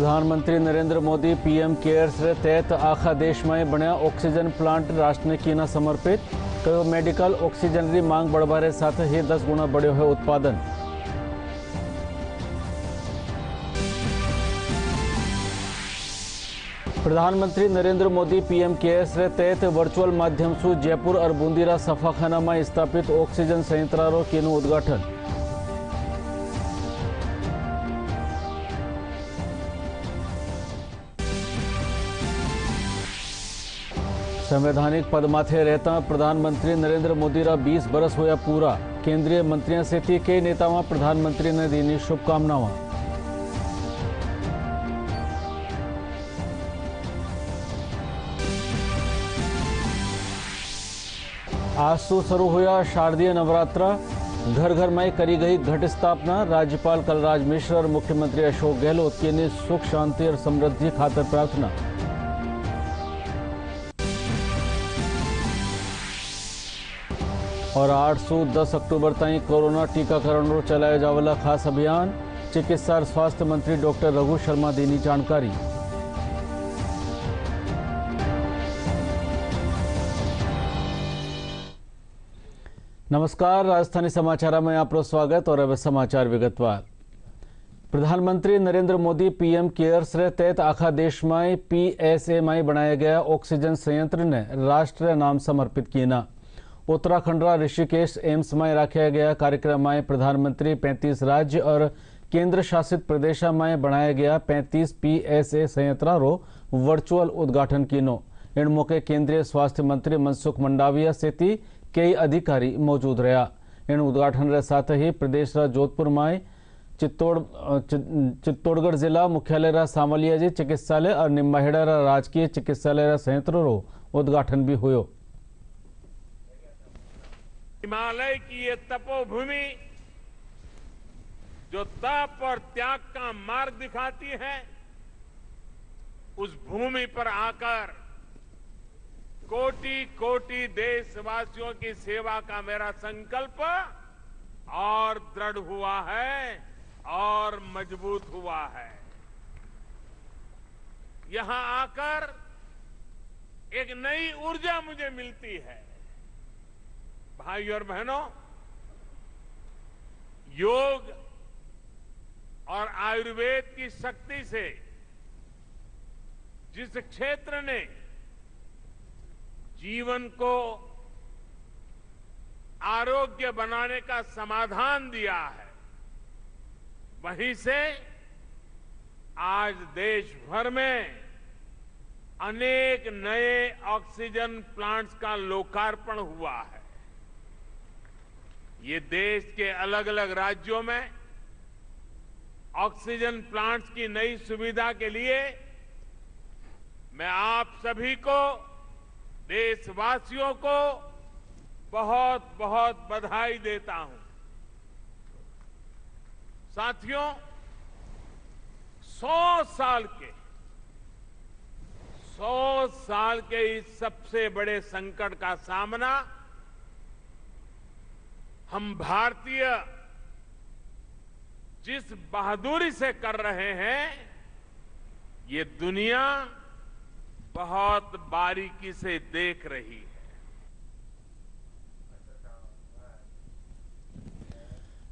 प्रधानमंत्री Narendra Modi PM cares रे तहत आखा देश में बन्या ऑक्सीजन प्लांट राष्ट्र ने कीना समर्पित। कहो मेडिकल ऑक्सीजन री मांग बढ़वारे साथ ही 10 गुना बढ़्यो है उत्पादन। प्रधानमंत्री नरेंद्र मोदी पीएम केयर्स रे तहत वर्चुअल माध्यम से जयपुर और बूंदीरा सफाखाना में स्थापित ऑक्सीजन संयंत्रो कीनु उद्घाटन। संवैधानिक पद माथे रहता प्रधानमंत्री नरेंद्र मोदी रा 20 बरस होया पूरा। केंद्रीय मंत्रियों से थी कई नेताओं प्रधानमंत्री ने दी शुभकामनाओं। आज से शुरू हुआ शारदीय नवरात्रा। घर घर में करी गई घट स्थापना। राज्यपाल कलराज मिश्र और मुख्यमंत्री अशोक गहलोत की ने सुख शांति और समृद्धि खातर प्रार्थना। और 8 से 10 अक्टूबर तक कोरोना टीकाकरण चलाया जावला खास अभियान। चिकित्सा और स्वास्थ्य मंत्री डॉक्टर रघु शर्मा दी जानकारी। नमस्कार, राजधानी समाचार में आपका स्वागत। और अब समाचार विगतवार। प्रधानमंत्री नरेंद्र मोदी पीएम केयर्स रे तहत आखा देश में पीएसए में बनाया गया ऑक्सीजन संयंत्र ने राष्ट्र नाम समर्पित किया। उत्तराखंड ऋषिकेश एम्स में रखा गया कार्यक्रम में प्रधानमंत्री 35 राज्य और केंद्र शासित प्रदेश में बनाया गया 35 पीएसए संयंत्रों वर्चुअल उद्घाटन किनो। इन मौके केंद्रीय स्वास्थ्य मंत्री मनसुख मंडाविया सहित कई अधिकारी मौजूद रहा। इन उद्घाटन के साथ ही प्रदेश जोधपुर में चित्तौड़गढ़ जिला मुख्यालय सामलिया जी चिकित्सालय और निम्बाहेड़ा राजकीय चिकित्सालय संयंत्रों उद्घाटन भी हुयो। हिमालय की ये तपोभूमि जो तप और त्याग का मार्ग दिखाती है, उस भूमि पर आकर कोटि कोटि देशवासियों की सेवा का मेरा संकल्प और दृढ़ हुआ है और मजबूत हुआ है। यहां आकर एक नई ऊर्जा मुझे मिलती है। भाई और बहनों, योग और आयुर्वेद की शक्ति से जिस क्षेत्र ने जीवन को आरोग्य बनाने का समाधान दिया है, वहीं से आज देश भर में अनेक नए ऑक्सीजन प्लांट्स का लोकार्पण हुआ है। ये देश के अलग अलग राज्यों में ऑक्सीजन प्लांट्स की नई सुविधा के लिए मैं आप सभी को, देशवासियों को बहुत बहुत बधाई देता हूं। साथियों, 100 साल के इस सबसे बड़े संकट का सामना हम भारतीय जिस बहादुरी से कर रहे हैं, ये दुनिया बहुत बारीकी से देख रही है।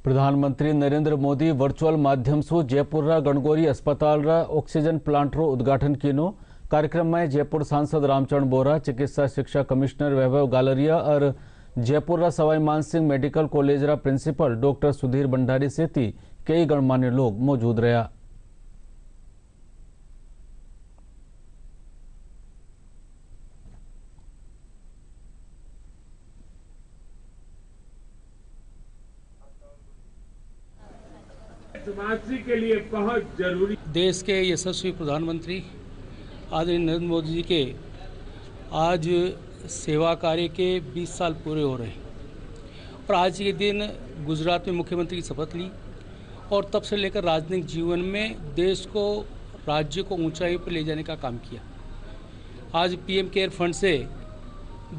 प्रधानमंत्री नरेंद्र मोदी वर्चुअल माध्यम से जयपुर गणगौरी अस्पताल ऑक्सीजन प्लांट रो उद्घाटन किनो। कार्यक्रम में जयपुर सांसद रामचरण बोरा, चिकित्सा शिक्षा कमिश्नर वैभव गालरिया और Jaipur Sawai Mansingh medical college principal doctor Sudhir Bhandari सहित कई गणमान्य लोग मौजूद रहा। देशवासी के लिए बहुत जरूरी। देश के यशस्वी प्रधानमंत्री आदरणीय नरेंद्र मोदी जी के आज सेवा कार्य के 20 साल पूरे हो रहे हैं और आज के दिन गुजरात में मुख्यमंत्री की शपथ ली और तब से लेकर राजनीतिक जीवन में देश को, राज्य को ऊंचाई पर ले जाने का काम किया। आज पीएम केयर फंड से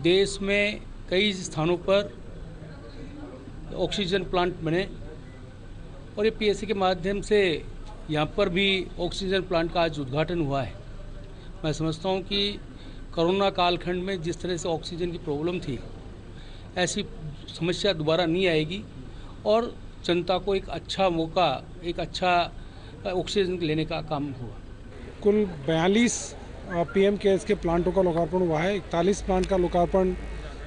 देश में कई स्थानों पर ऑक्सीजन प्लांट बने और ये पीएसए के माध्यम से यहाँ पर भी ऑक्सीजन प्लांट का आज उद्घाटन हुआ है। मैं समझता हूँ कि कोरोना कालखंड में जिस तरह से ऑक्सीजन की प्रॉब्लम थी, ऐसी समस्या दोबारा नहीं आएगी और जनता को एक अच्छा मौका, एक अच्छा ऑक्सीजन लेने का काम हुआ। कुल 42 पीएम केयर्स के प्लांटों का लोकार्पण हुआ है। 41 प्लांट का लोकार्पण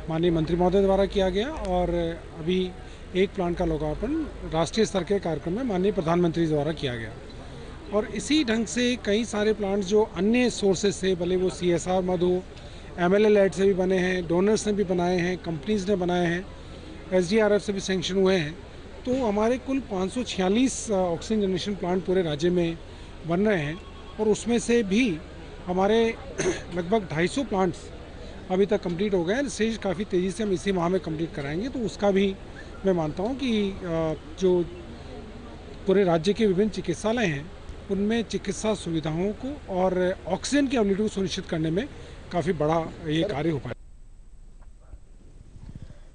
माननीय मंत्री महोदय द्वारा किया गया और अभी एक प्लांट का लोकार्पण राष्ट्रीय स्तर के कार्यक्रम में माननीय प्रधानमंत्री द्वारा किया गया। और इसी ढंग से कई सारे प्लांट जो अन्य सोर्सेज से, भले वो CSR मद हो, MLA-लेड से भी बने हैं, डोनर्स ने भी बनाए हैं, कंपनीज ने बनाए हैं, SDRF से भी सैंक्शन हुए हैं, तो हमारे कुल 546 ऑक्सीजन जनरेशन प्लांट पूरे राज्य में बन रहे हैं। और उसमें से भी हमारे लगभग 250 प्लांट्स अभी तक कंप्लीट हो गए। शेष काफ़ी तेज़ी से हम इसी माह में कंप्लीट कराएंगे। तो उसका भी मैं मानता हूँ कि जो पूरे राज्य के विभिन्न चिकित्सालय हैं उनमें चिकित्सा सुविधाओं को और ऑक्सीजन की अवेलेबिलिटी को सुनिश्चित करने में काफ़ी बड़ा ये कार्य हो पाए।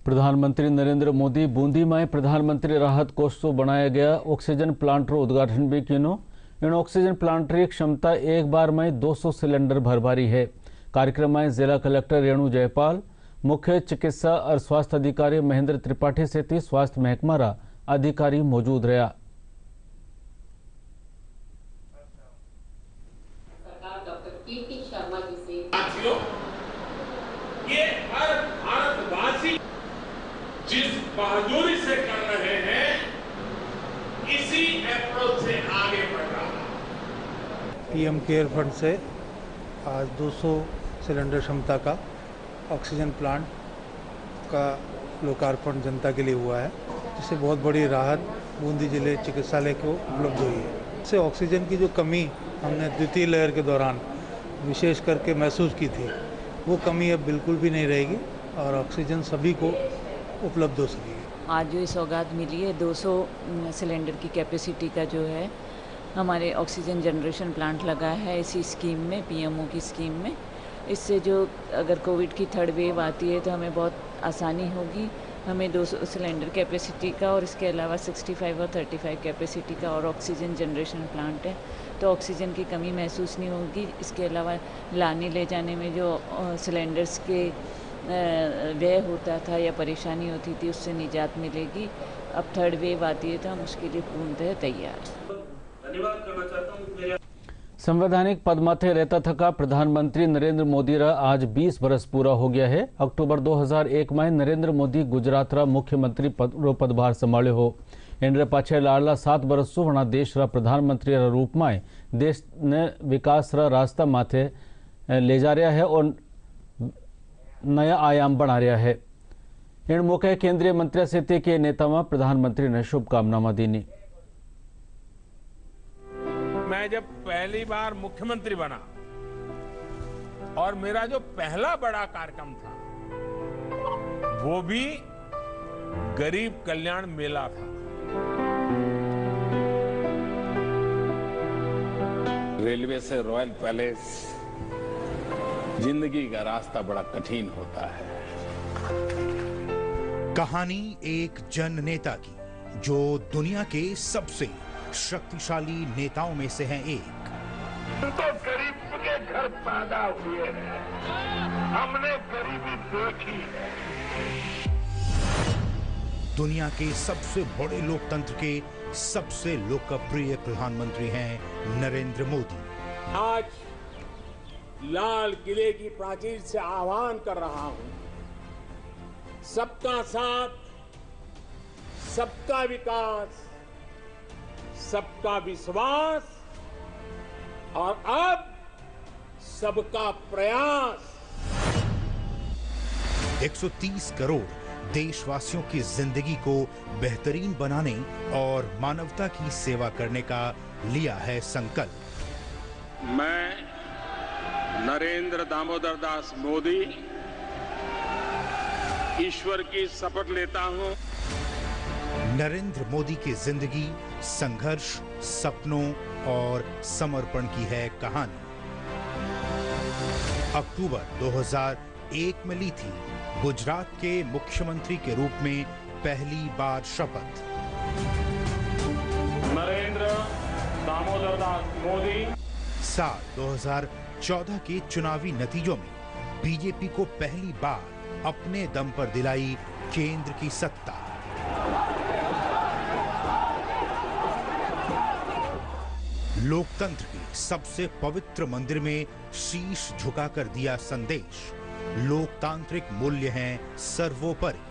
प्रधानमंत्री नरेंद्र मोदी बूंदी में प्रधानमंत्री राहत कोष तो बनाया गया ऑक्सीजन प्लांट रो उद्घाटन भी किया। इन ऑक्सीजन प्लांट की क्षमता एक बार में 200 सिलेंडर भरभारी है। कार्यक्रम में जिला कलेक्टर रेणु जयपाल, मुख्य चिकित्सा और स्वास्थ्य अधिकारी महेंद्र त्रिपाठी सहित स्वास्थ्य महकमा रा अधिकारी मौजूद रहा। ये हर भारतवासी जिस बहादुरी से कर रहे हैं, इसी अप्रोच से आगे बढ़ रहा है। पीएम केयर फंड से आज 200 सिलेंडर क्षमता का ऑक्सीजन प्लांट का लोकार्पण जनता के लिए हुआ है, जिससे बहुत बड़ी राहत बूंदी जिले चिकित्सालय को उपलब्ध हुई है। इससे ऑक्सीजन की जो कमी हमने द्वितीय लहर के दौरान विशेष करके महसूस की थी, वो कमी अब बिल्कुल भी नहीं रहेगी और ऑक्सीजन सभी को उपलब्ध हो सकेगी। आज जो सौगात मिली है 200 सिलेंडर की कैपेसिटी का जो है हमारे ऑक्सीजन जनरेशन प्लांट लगा है इसी स्कीम में, PMO की स्कीम में। इससे जो अगर कोविड की थर्ड वेव आती है तो हमें बहुत आसानी होगी। हमें 200 सिलेंडर कैपेसिटी का और इसके अलावा 65 और 35 कैपेसिटी का और ऑक्सीजन जनरेशन प्लांट है, तो ऑक्सीजन की कमी महसूस नहीं होगी। इसके अलावा लाने ले जाने में जो सिलेंडर्स के व्यय होता था या परेशानी होती थी, उससे निजात मिलेगी। अब थर्ड वेव आती है तो हम उसके लिए पूर्णतः तैयार। धन्यवाद करना चाहता हूँ। संवैधानिक पद माथे रहता थका प्रधानमंत्री नरेंद्र मोदी रा आज 20 बरस पूरा हो गया है। अक्टूबर 2001 में नरेंद्र मोदी गुजरात रा मुख्यमंत्री पदभार संभाळ्यो हो। इनरे पाछे लाडला 7 बरस सुवर्ण देश रा प्रधानमंत्री रा रूप में देश ने विकास रा रास्ता माथे ले जा रहा है और नया आयाम बना रहा है। इन मौके केंद्रीय मंत्री सहित के नेता में प्रधानमंत्री ने शुभकामना दी। मैं जब पहली बार मुख्यमंत्री बना और मेरा जो पहला बड़ा कार्यक्रम था वो भी गरीब कल्याण मेला था। रेलवे से रॉयल पैलेस, जिंदगी का रास्ता बड़ा कठिन होता है। कहानी एक जन नेता की जो दुनिया के सबसे शक्तिशाली नेताओं में से हैं एक। तो गरीब के घर पैदा हुए हैं, हमने गरीबी देखी है। दुनिया के सबसे बड़े लोकतंत्र के सबसे लोकप्रिय प्रधानमंत्री हैं नरेंद्र मोदी। आज लाल किले की प्राचीर से आह्वान कर रहा हूं, सबका साथ, सबका विकास, सबका विश्वास और अब सबका प्रयास। 130 करोड़ देशवासियों की जिंदगी को बेहतरीन बनाने और मानवता की सेवा करने का लिया है संकल्प। मैं नरेंद्र दामोदर दास मोदी ईश्वर की शपथ लेता हूं। नरेंद्र मोदी की जिंदगी संघर्ष, सपनों और समर्पण की है कहानी। अक्टूबर 2001 में ली थी गुजरात के मुख्यमंत्री के रूप में पहली बार शपथ। नरेंद्र दामोदर दामोदर मोदी। साल 2014 के चुनावी नतीजों में बीजेपी को पहली बार अपने दम पर दिलाई केंद्र की सत्ता। लोकतंत्र के सबसे पवित्र मंदिर में शीश झुकाकर दिया संदेश, लोकतांत्रिक मूल्य हैं सर्वोपरि।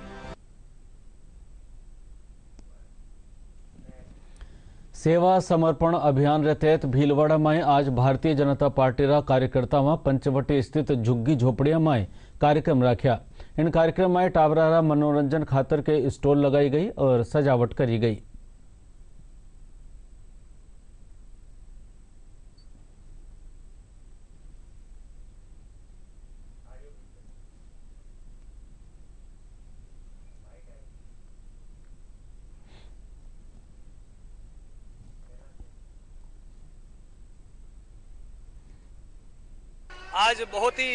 सेवा समर्पण अभियान रे तहत भीलवाड़ा में आज भारतीय जनता पार्टी रा कार्यकर्ता में पंचवटी स्थित झुग्गी झोपड़िया में कार्यक्रम रखा। इन कार्यक्रम में टावरा रा मनोरंजन खातर के स्टॉल लगाई गई और सजावट करी गई। आज बहुत ही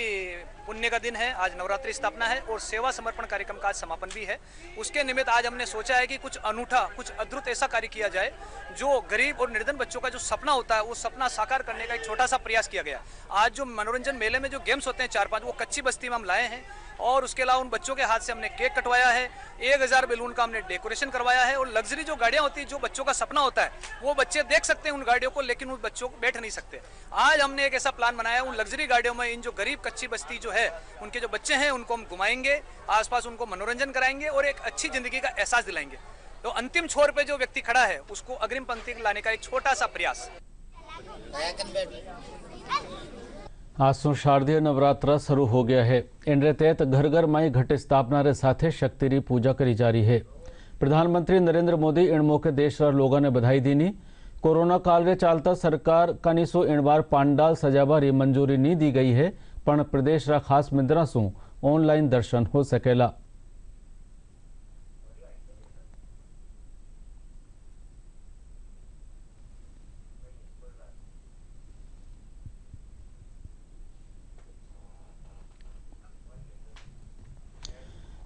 पुण्य का दिन है। आज नवरात्रि स्थापना है और सेवा समर्पण कार्यक्रम का आज समापन भी है। उसके निमित्त आज हमने सोचा है कि कुछ अनूठा, कुछ अद्भुत ऐसा कार्य किया जाए जो गरीब और निर्धन बच्चों का जो सपना होता है वो सपना साकार करने का एक छोटा सा प्रयास किया गया। आज जो मनोरंजन मेले में जो गेम्स होते हैं 4-5 वो कच्ची बस्ती में हम लाए हैं और उसके अलावा उन बच्चों के हाथ से हमने केक कटवाया है, 1000 बैलून का हमने डेकोरेशन करवाया है और लग्जरी जो गाड़ियां होती है जो बच्चों का सपना होता है वो बच्चे देख सकते हैं उन गाड़ियों को, लेकिन उन बच्चों को बैठ नहीं सकते। आज हमने एक ऐसा प्लान बनाया, उन लग्जरी गाड़ियों में इन जो गरीब कच्ची बस्ती जो है उनके जो बच्चे हैं उनको हम घुमाएंगे, आसपास उनको मनोरंजन कराएंगे और एक अच्छी जिंदगी का एहसास दिलाएंगे। तो अंतिम छोर पे जो व्यक्ति खड़ा है उसको अग्रिम पंक्ति लाने का एक छोटा सा प्रयास। आज से शारदीय नवरात्र शुरू हो गया है। इन तहत घर घर माई घट स्थापना रे साथे शक्ति री पूजा करी जा रही है। प्रधानमंत्री नरेंद्र मोदी इन मौके देश रा लोगों ने बधाई दीनी। कोरोना काल रे चालता सरकार कनीसो इन बार पांडाल सजावा री मंजूरी नहीं दी गई है, पण प्रदेश रा खास मंदिरा सु ऑनलाइन दर्शन हो सकेला।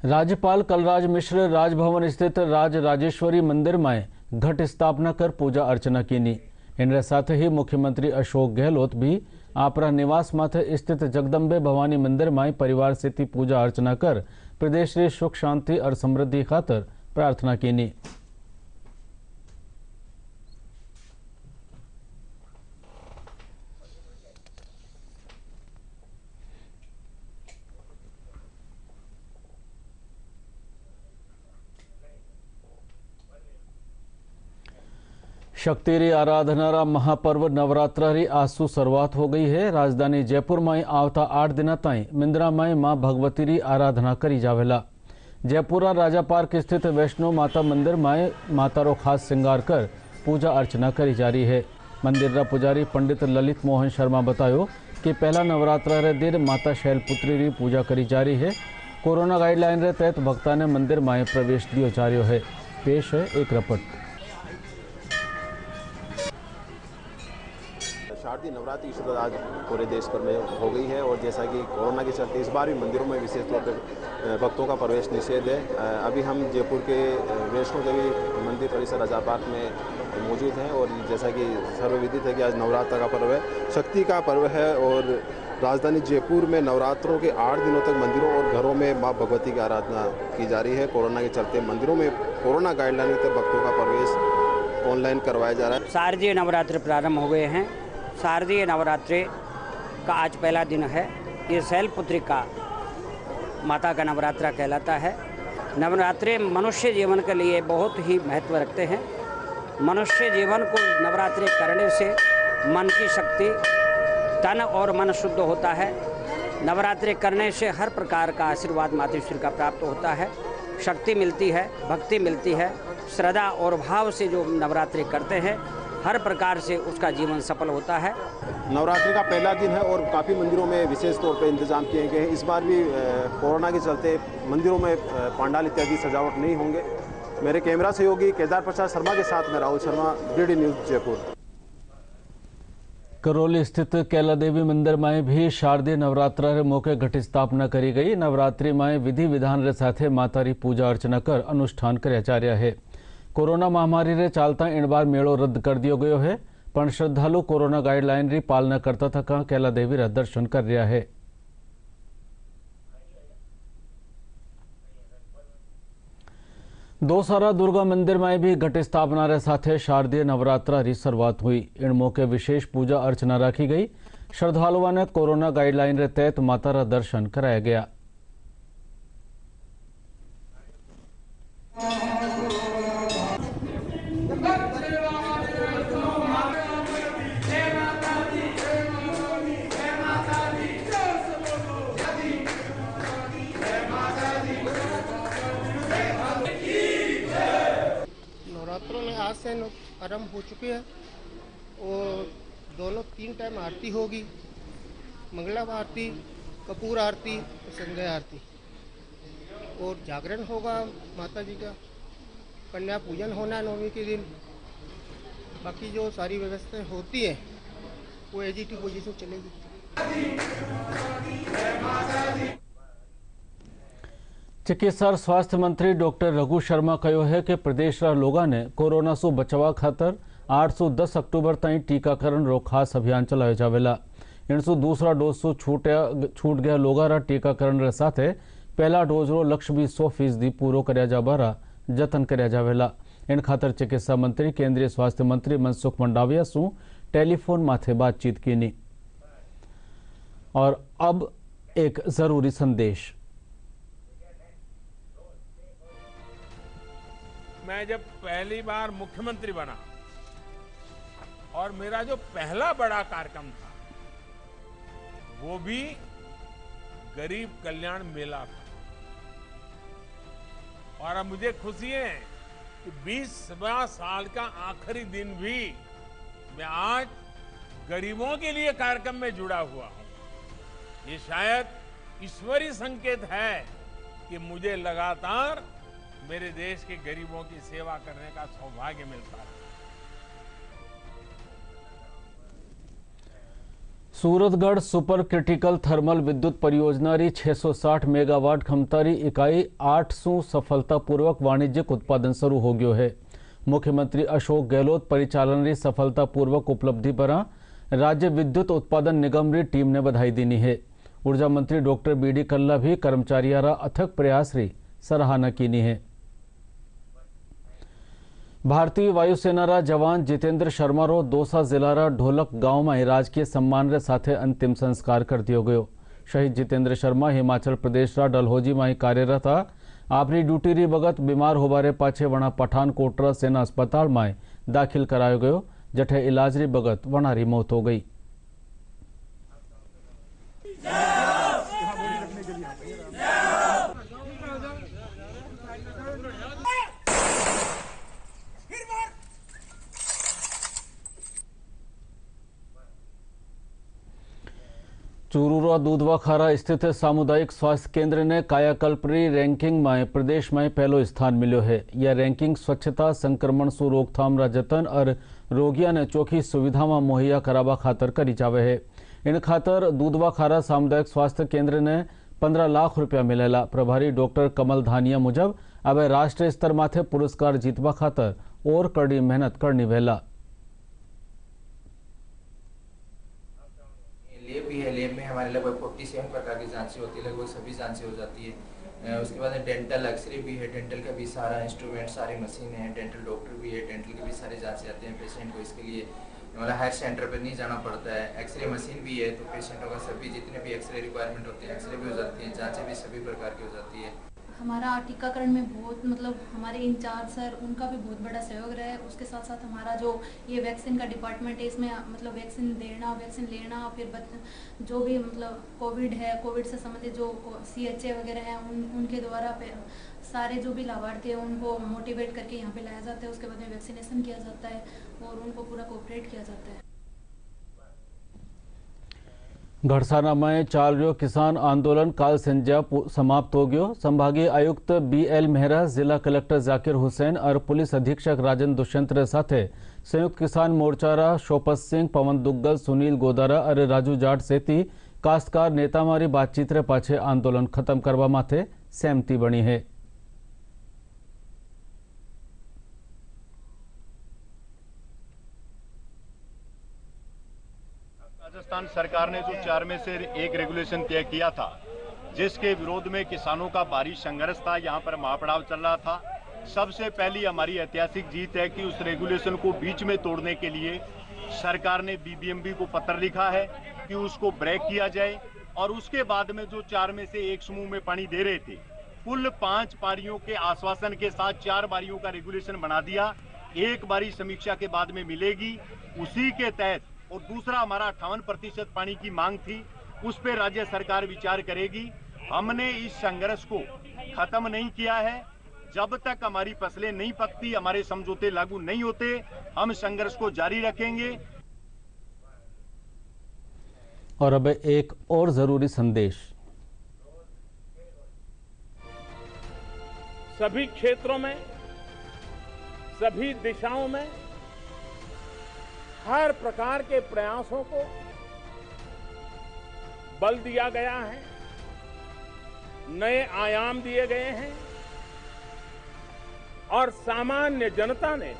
राज्यपाल कलराज मिश्र राजभवन स्थित राज राजेश्वरी मंदिर में घट स्थापना कर पूजा अर्चना की। इन साथ ही मुख्यमंत्री अशोक गहलोत भी आपरा निवास माथे स्थित जगदम्बे भवानी मंदिर में परिवार सहित पूजा अर्चना कर प्रदेश री सुख शांति और समृद्धि खातर प्रार्थना की। शक्ति री आराधना रा महापर्व नवरात्रा री आज से शुरुआत हो गई है। राजधानी जयपुर में आवता 8 दिन ताई मिंद्रा में मां भगवती री आराधना करी जावेला। जयपुर राजा पार्क स्थित वैष्णो माता मंदिर में माता रो खास श्रृंगार कर पूजा अर्चना करी जा रही है। मंदिर रा पुजारी पंडित ललित मोहन शर्मा बतायो कि पहला नवरात्रा रे दिन माता शैलपुत्री री पूजा करी जा रही है। कोरोना गाइडलाइन रे तहत भक्ता ने मंदिर में प्रवेश दियो जा रहा है। पेश है एक रिपोर्ट। शारदीय नवरात्रि की शुरुआत आज पूरे देश भर में हो गई है और जैसा कि कोरोना के चलते इस बार भी मंदिरों में विशेष तौर पर भक्तों का प्रवेश निषेध है। अभी हम जयपुर के वैष्णो देवी मंदिर परिसर राजा पार्क में मौजूद हैं और जैसा कि सर्वविदित है कि आज नवरात्र का पर्व है, शक्ति का पर्व है और राजधानी जयपुर में नवरात्रों के 8 दिनों तक मंदिरों और घरों में माँ भगवती की आराधना की जा रही है। कोरोना के चलते मंदिरों में कोरोना गाइडलाइन के तहत भक्तों का प्रवेश ऑनलाइन करवाया जा रहा है। शारदीय नवरात्र प्रारंभ हो गए हैं। शारदीय नवरात्रि का आज पहला दिन है। ये शैलपुत्री का माता का नवरात्रा कहलाता है। नवरात्रि मनुष्य जीवन के लिए बहुत ही महत्व रखते हैं। मनुष्य जीवन को नवरात्रि करने से मन की शक्ति, तन और मन शुद्ध होता है। नवरात्रि करने से हर प्रकार का आशीर्वाद मातृश्री का प्राप्त होता है, शक्ति मिलती है, भक्ति मिलती है। श्रद्धा और भाव से जो नवरात्रि करते हैं हर प्रकार से उसका जीवन सफल होता है। नवरात्रि का पहला दिन है और काफ़ी मंदिरों में विशेष तौर पर इंतजाम किए गए हैं। इस बार भी कोरोना के चलते मंदिरों में पांडाल इत्यादि सजावट नहीं होंगे। मेरे कैमरा सहयोगी केदार प्रसाद शर्मा के साथ मैं राहुल शर्मा, डीडी न्यूज़ जयपुर। करौली स्थित कैला देवी मंदिर में भी शारदीय नवरात्रा रे मौके घट स्थापना करी गई। नवरात्रि में विधि विधान रे साथे माता री पूजा अर्चना कर अनुष्ठान कर्या जा रहा है। कोरोना महामारी रे चालता इन बार मेड़ो रद्द कर दियो गयो है, पण श्रद्धालु कोरोना गाइडलाइन री पालना करता थका कैला देवी रा दर्शन कर रहा है। दोसारा दुर्गा मंदिर में भी घट स्थापना रे साथे शारदीय नवरात्रा री शुरुआत हुई। इन मौके विशेष पूजा अर्चना रखी गई। श्रद्धालुओं ने कोरोना गाइडलाइन रे तहत माता रा दर्शन कराया गया। नवरात्रों में आज से आरंभ हो चुके हैं और दोनों 3 टाइम आरती होगी, मंगला आरती, कपूर आरती और संध्या आरती, और जागरण होगा माता जी का, कन्या पूजन होना है नवमी के दिन। बाकी जो सारी व्यवस्थाएं होती है वो एजीटी पोजीशन चलेगी। चिकित्सा स्वास्थ्य मंत्री डॉक्टर रघु शर्मा कहो है कि प्रदेश रा लोगों ने कोरोना से बचाव खातर 8 से 10 अक्टूबर तक टीकाकरण रो खास अभियान चलाया जावेला। इनसु दूसरा डोज से छूट गया लोगों रा टीकाकरण रे साथे पहला डोज रो लक्ष्य भी 100% पूरो करया जाबारा जतन करया जावेला। इन खातर चिकित्सा मंत्री केंद्रीय स्वास्थ्य मंत्री मनसुख मंडाविया सु टेलीफोन माथे बातचीत कीनी। और अब एक जरूरी संदेश। मैं जब पहली बार मुख्यमंत्री बना और मेरा जो पहला बड़ा कार्यक्रम था वो भी गरीब कल्याण मेला था, और अब मुझे खुशी है कि 20वां साल का आखिरी दिन भी मैं आज गरीबों के लिए कार्यक्रम में जुड़ा हुआ हूं। ये शायद ईश्वरीय संकेत है कि मुझे लगातार मेरे देश के गरीबों की सेवा करने का सौभाग्य मिलता है। सूरतगढ़ सुपर क्रिटिकल थर्मल विद्युत परियोजना री 660 मेगावाट क्षमता री इकाई 8 सु सफलतापूर्वक वाणिज्यिक उत्पादन शुरू हो गयो है। मुख्यमंत्री अशोक गहलोत परिचालन री सफलतापूर्वक उपलब्धि पर राज्य विद्युत उत्पादन निगम री टीम ने बधाई दीनी है। ऊर्जा मंत्री डॉक्टर बीडी कल्ला भी कर्मचारियों रा अथक प्रयास री सराहना कीनी है। भारतीय वायुसेना रा जवान जितेंद्र शर्मा रो दौसा जिला रा ढोलक गांव में राजकीय सम्मान रे साथे अंतिम संस्कार कर दियो गयो। शहीद जितेंद्र शर्मा हिमाचल प्रदेश रा डलहौजी में कार्यरत था। आपनी ड्यूटी री बगत बीमार होबारे पाछे वणा पठानकोट रा सेना अस्पताल में दाखिल करायो गयो, जठे इलाज री बगत वणा री मौत हो गई। चूरू दूधवाखारा स्थित सामुदायिक स्वास्थ्य केंद्र ने कायाकल्प रैंकिंग में प्रदेश में पहलो स्थान मिलो है। यह रैंकिंग स्वच्छता, संक्रमण से रोकथाम रा जतन और रोगियों ने चोखी सुविधा में मुहैया करावा खातर करी जावे है। इन खातर दूधवाखारा सामुदायिक स्वास्थ्य केंद्र ने 15 लाख रुपया मिलेला। प्रभारी डॉक्टर कमल धानिया मुजब अब राष्ट्रीय स्तर माथे पुरस्कार जीतवा खातर और कड़ी मेहनत करनी वेला। लैब भी है। लैब में हमारे लगभग 47 प्रकार की जांचें होती है, लगभग सभी जांचें हो जाती है। उसके बाद डेंटल एक्सरे भी है, डेंटल का भी सारा इंस्ट्रूमेंट, सारी मशीन है, डेंटल डॉक्टर भी है, डेंटल के भी सारे जांचें आते हैं पेशेंट को। इसके लिए मतलब हायर सेंटर पर नहीं जाना पड़ता है। एक्सरे मशीन भी है, तो पेशेंटों का सभी जितने भी एक्सरे रिक्वायरमेंट होते हैं एक्सरे भी हो जाती है, जाँचें भी सभी प्रकार की हो जाती है। हमारा टीकाकरण में बहुत मतलब हमारे इंचार्ज सर उनका भी बहुत बड़ा सहयोग रहा है। उसके साथ साथ हमारा जो ये वैक्सीन का डिपार्टमेंट है, इसमें मतलब वैक्सीन देना, वैक्सीन लेना, फिर जो भी मतलब कोविड है, कोविड से संबंधित जो CHA वगैरह हैं उनके द्वारा सारे जो भी लाभार्थी हैं उनको मोटिवेट करके यहाँ पे लाया जाता है। उसके बाद में वैक्सीनेशन किया जाता है और उनको पूरा कोऑपरेट किया जाता है। घड़साना में चाल रहो किसान आंदोलन काल संध्या समाप्त हो गयो। संभागीय आयुक्त BL मेहरा, जिला कलेक्टर जाकिर हुसैन और पुलिस अधीक्षक राजन दुष्यंत साथे संयुक्त किसान मोर्चा रा शोपत सिंह, पवन दुग्गल, सुनील गोदारा और राजू जाट सेती काश्तकार नेता मारी बातचीत रे पाछे आंदोलन खत्म करवा माथे सहमति बनी है। राजस्थान सरकार ने जो 4 में से एक रेगुलेशन तय किया था, जिसके विरोध में किसानों का भारी संघर्ष था, यहाँ पर महापड़ाव चल रहा था। सबसे पहली हमारी ऐतिहासिक जीत है कि उस रेगुलेशन को बीच में तोड़ने के लिए सरकार ने बीबीएमबी को पत्र लिखा है कि उसको ब्रेक किया जाए, और उसके बाद में जो 4 में से एक समूह में पानी दे रहे थे, कुल 5 पारियों के आश्वासन के साथ 4 बारियों का रेगुलेशन बना दिया। एक बारी समीक्षा के बाद में मिलेगी, उसी के तहत। और दूसरा, हमारा 58% पानी की मांग थी, उस पर राज्य सरकार विचार करेगी। हमने इस संघर्ष को खत्म नहीं किया है। जब तक हमारी फसलें नहीं पकती, हमारे समझौते लागू नहीं होते, हम संघर्ष को जारी रखेंगे। और अब एक और जरूरी संदेश। सभी क्षेत्रों में, सभी दिशाओं में हर प्रकार के प्रयासों को बल दिया गया है, नए आयाम दिए गए हैं, और सामान्य जनता ने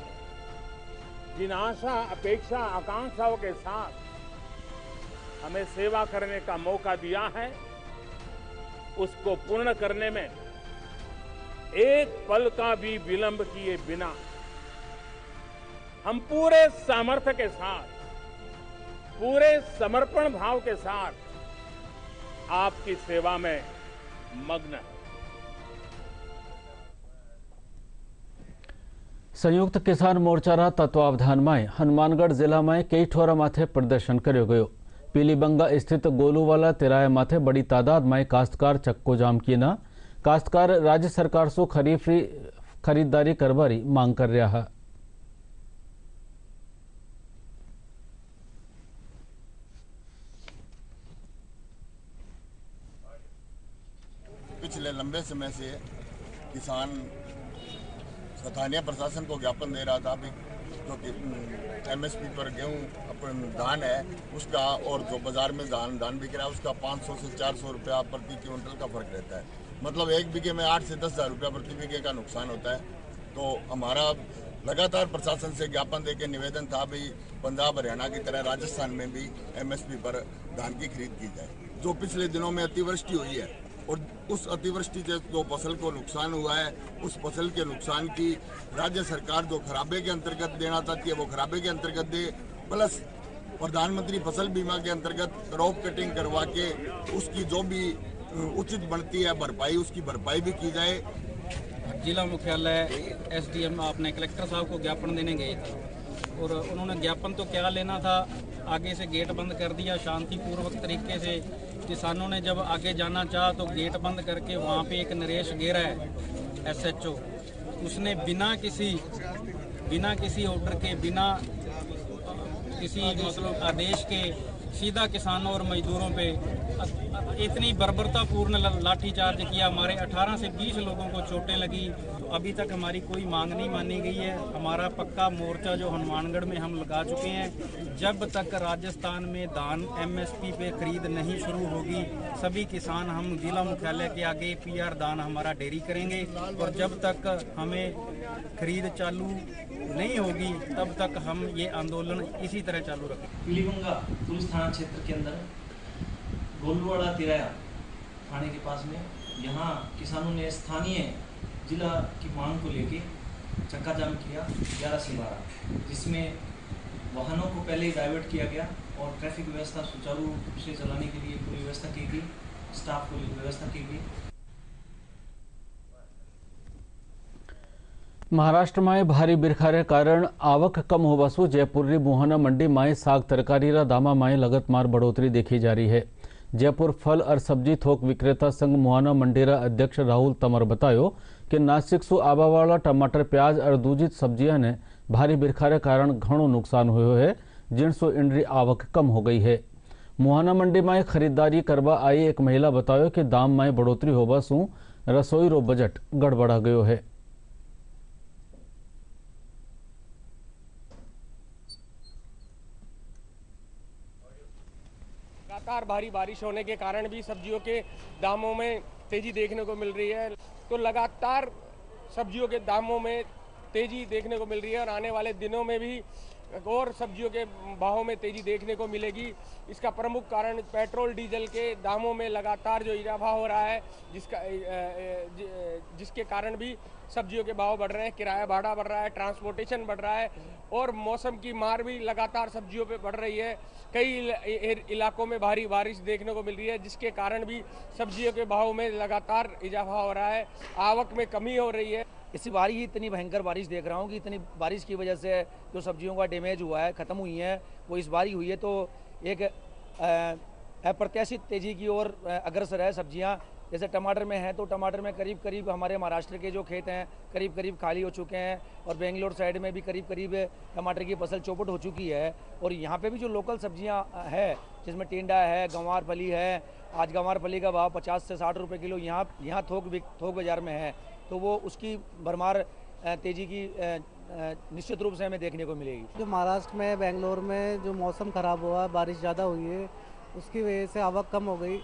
जिन आशा, अपेक्षा, आकांक्षाओं के साथ हमें सेवा करने का मौका दिया है, उसको पूर्ण करने में एक पल का भी विलंब किए बिना हम पूरे सामर्थ्य के साथ, पूरे समर्पण भाव के साथ आपकी सेवा में मग्न हैं। संयुक्त किसान मोर्चारा तत्वावधान में हनुमानगढ़ जिला में कई ठोरा माथे प्रदर्शन कर्यो गयो। पीलीबंगा स्थित गोलूवाला तिराया माथे बड़ी तादाद में काश्तकार चक्को जाम किए न काश्तकार राज्य सरकार से खरीफी खरीदारी करवारी मांग कर रहा है। पिछले लंबे समय से किसान स्थानीय प्रशासन को ज्ञापन दे रहा था भी जो कि एमएसपी पर गेहूं अपन धान है उसका, और जो बाजार में धान बिक रहा है उसका 500 से 400 रुपया प्रति क्विंटल का फर्क रहता है। मतलब एक बीघे में 8 से 10 हज़ार रुपया प्रति बीघे का नुकसान होता है। तो हमारा लगातार प्रशासन से ज्ञापन देके निवेदन था भी पंजाब हरियाणा की तरह राजस्थान में भी एमएसपी पर धान की खरीद की जाए। जो पिछले दिनों में अतिवृष्टि हुई है और उस अतिवृष्टि से जो फसल को नुकसान हुआ है, उस फसल के नुकसान की राज्य सरकार जो खराबे के अंतर्गत देना चाहती है वो खराबे के अंतर्गत दे, प्लस प्रधानमंत्री फसल बीमा के अंतर्गत क्रॉप कटिंग करवा के उसकी जो भी उचित बनती है भरपाई, उसकी भरपाई भी की जाए। जिला मुख्यालय एसडीएम आपने कलेक्टर साहब को ज्ञापन देने गए थे और उन्होंने ज्ञापन तो क्या लेना था, आगे से गेट बंद कर दिया शांतिपूर्वक तरीके से। किसानों ने जब आगे जाना चाहा तो गेट बंद करके वहाँ पे एक नरेश गेरा है एसएचओ, उसने बिना किसी ऑर्डर के, बिना किसी मतलब आदेश के सीधा किसानों और मजदूरों पे इतनी बर्बरतापूर्ण लाठीचार्ज किया। हमारे 18 से 20 लोगों को चोटें लगी। अभी तक हमारी कोई मांग नहीं मानी गई है। हमारा पक्का मोर्चा जो हनुमानगढ़ में हम लगा चुके हैं, जब तक राजस्थान में धान एमएसपी पे खरीद नहीं शुरू होगी सभी किसान हम जिला मुख्यालय के आगे पीआर दान हमारा डेयरी करेंगे, और जब तक हमें खरीद चालू नहीं होगी तब तक हम ये आंदोलन इसी तरह चालू रखेंगे। पीलीबंगा पुलिस थाना क्षेत्र के अंदर गोलूवाला तिराया थाने के पास में यहाँ किसानों ने स्थानीय जिला की मांग को लेके चक्का जाम किया 11 से 12, जिसमें वाहनों को पहले ही डाइवर्ट किया गया और ट्रैफिक व्यवस्था सुचारू रूप से चलाने के लिए पूरी व्यवस्था की गई, स्टाफ को व्यवस्था की गई। महाराष्ट्र में भारी बिरखा कारण आवक कम होवा से जयपुर री मुहाना मंडी में साग तरकारी रा दामा में लगतमार बढ़ोतरी देखी जा रही है। जयपुर फल और सब्जी थोक विक्रेता संघ मुहाना मंडी रा अध्यक्ष राहुल तमर बतायो कि नासिक सु आबावाला टमाटर, प्याज और दूजित सब्जियां ने भारी बिरखा कारण घणो नुकसान हुयो है, जिनसो इनरी आवक कम हो गई है। मुहाना मंडी में खरीदारी करवा आई एक महिला बतायो कि दाम में बढ़ोतरी होवा सु रसोई रो बजट गड़बड़ा गयो है। लगातार भारी बारिश होने के कारण भी सब्जियों के दामों में तेजी देखने को मिल रही है, तो लगातार सब्जियों के दामों में तेजी देखने को मिल रही है और आने वाले दिनों में भी और सब्जियों के भावों में तेजी देखने को मिलेगी। इसका प्रमुख कारण पेट्रोल डीजल के दामों में लगातार जो इजाफा हो रहा है, जिसके कारण भी सब्जियों के भाव बढ़ रहे हैं, किराया भाड़ा बढ़ रहा है, ट्रांसपोर्टेशन बढ़ रहा है और मौसम की मार भी लगातार सब्जियों पे बढ़ रही है। कई इलाकों में भारी बारिश देखने को मिल रही है, जिसके कारण भी सब्जियों के भाव में लगातार इजाफा हो रहा है, आवक में कमी हो रही है। इसी बार ही इतनी भयंकर बारिश देख रहा हूँ कि इतनी बारिश की वजह से जो सब्जियों का डैमेज हुआ है, ख़त्म हुई है, वो इस बार ही हुई है। तो एक अप्रत्याशित तेज़ी की ओर अग्रसर है सब्जियाँ। जैसे टमाटर में है तो टमाटर में करीब करीब हमारे महाराष्ट्र के जो खेत हैं करीब करीब खाली हो चुके हैं और बेंगलोर साइड में भी करीब करीब टमाटर की फसल चौपट हो चुकी है। और यहाँ पे भी जो लोकल सब्जियाँ हैं, जिसमें टिंडा है, गंवार फली है, आज गंवार फली का भाव 50 से 60 रुपये किलो यहाँ थोक बाज़ार में है, तो वो उसकी भरमार तेज़ी की निश्चित रूप से हमें देखने को मिलेगी। जो महाराष्ट्र में, बेंगलोर में जो मौसम ख़राब हुआ, बारिश ज़्यादा हुई है, उसकी वजह से आवक कम हो गई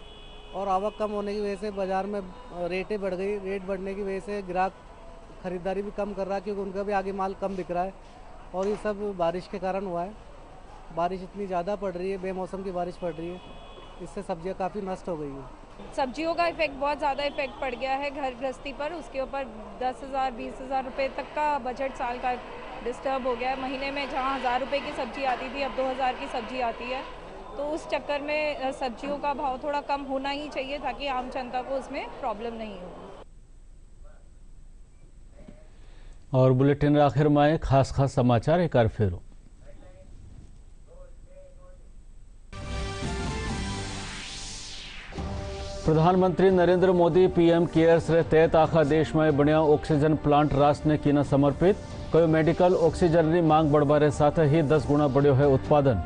और आवक कम होने की वजह से बाज़ार में रेटें बढ़ गई। रेट बढ़ने की वजह से ग्राहक ख़रीदारी भी कम कर रहा है, क्योंकि उनका भी आगे माल कम बिक रहा है और ये सब बारिश के कारण हुआ है। बारिश इतनी ज़्यादा पड़ रही है, बेमौसम की बारिश पड़ रही है, इससे सब्जियाँ काफ़ी नष्ट हो गई है। सब्जियों का इफेक्ट बहुत ज़्यादा इफेक्ट पड़ गया है घर गृहस्थी पर। उसके ऊपर 10,000 20,000 रुपये तक का बजट साल का डिस्टर्ब हो गया है। महीने में जहाँ 1,000 रुपये की सब्जी आती थी, अब 2,000 की सब्जी आती है। तो उस चक्कर में सब्जियों का भाव थोड़ा कम होना ही चाहिए ताकि आम जनता को उसमें प्रॉब्लम नहीं हो। और बुलेटिन आखिर में खास समाचार एक बार फिर। प्रधानमंत्री नरेंद्र मोदी पीएम केयर्स रे तहत आखा देश में बनिया ऑक्सीजन प्लांट राष्ट्र ने कीना समर्पित। कयो मेडिकल ऑक्सीजन की मांग बढ़वारे साथ ही 10 गुणा बढ़्यो है उत्पादन।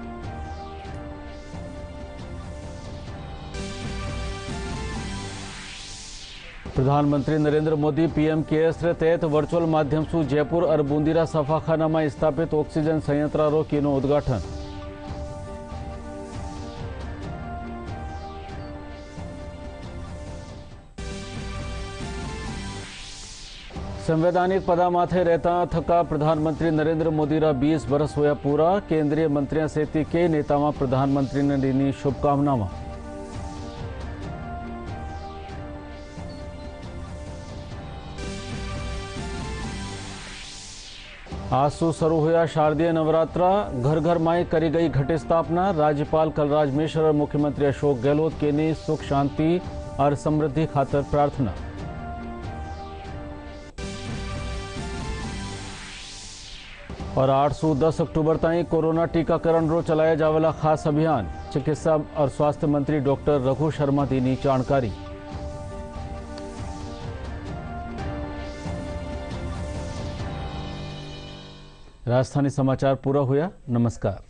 प्रधानमंत्री नरेंद्र मोदी पीएम केयर्स रे तहत वर्चुअल माध्यम से जयपुर और बूंदीरा सफाखाना में स्थापित ऑक्सीजन संयंत्र रो कीनो उद्घाटन। संवैधानिक पदा माथे रहता थका प्रधानमंत्री नरेंद्र मोदी रा 20 बरस होया पूरा। केंद्रीय मंत्रियों सहित कई नेताओं प्रधानमंत्री ने दी शुभकामनाएं। आज से शुरू हुआ शारदीय नवरात्रा। घर घर माई करी गई घट स्थापना। राज्यपाल कलराज मिश्र और मुख्यमंत्री अशोक गहलोत के ने सुख शांति और समृद्धि खातर प्रार्थना। और 8 से 10 अक्टूबर तक कोरोना टीकाकरण रो चलाया जावेला खास अभियान। चिकित्सा और स्वास्थ्य मंत्री डॉक्टर रघु शर्मा दी जानकारी। राजधानी समाचार पूरा हुआ। नमस्कार।